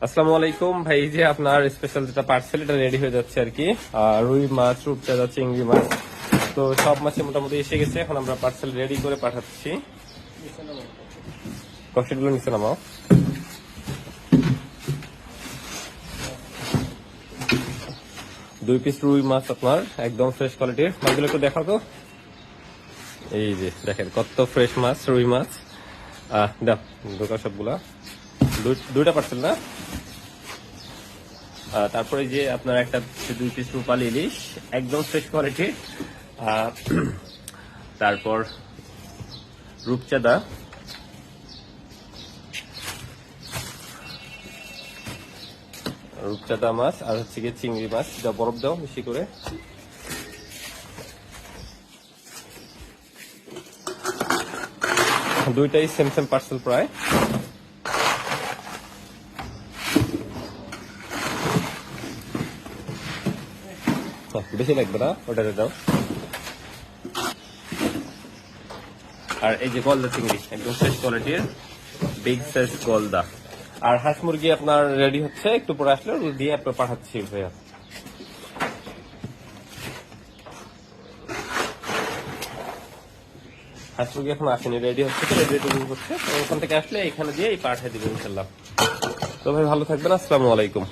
আসসালামু আলাইকুম ভাই, যে আপনার স্পেশাল যেটা পার্সেল এটা রেডি হয়ে যাচ্ছে আর কি। রুই মাছ, রূপচাঁদা, চিংড়ি মাছ, তো সব মাছে মোটামুটি এসে গেছে। এখন আমরা পার্সেল রেডি করে পাঠাচ্ছি। কষ্টেগুলো নিচে নামাও। দুই পিস রুই মাছ আপনার একদম ফ্রেশ কোয়ালিটির। মাছগুলো একটু দেখাও তো। এই যে দেখেন কত ফ্রেশ মাছ, রুই মাছ। দাও দোকান সবগুলা। দুইটা পার্সেল না। তারপরে যে আপনার একটা 2 পিস রূপালী ইলিশ একদম ফ্রেশ কোয়ালিটির। তারপর রূপচাঁদা, রূপচাঁদা মাছ, আর হচ্ছে গিয়ে চিংড়ি মাছ। যা বরফ দাও বেশি করে। দুইটাই সেম সেম পার্সেল প্রায়। বেশি লাগবে না, ওটাতে দাও। আর এই যে গলদা চিংড়ি একদম ফ্রেশ কোয়ালিটির, বিগ সাইজ গলদা। আর হাঁস মুরগি আপনার রেডি হচ্ছে, একটু পরে আসলে দিয়ে আপনার পাঠাচ্ছি ভাইয়া। হাঁস মুরগি এখন আসেনি, রেডি হচ্ছে, তো রেডি হচ্ছে। ওখান থেকে আসলে এখানে দিয়ে পাঠিয়ে দিবেন ইনশাল্লাহ। তো ভাই ভালো থাকবেন, আসসালামু আলাইকুম।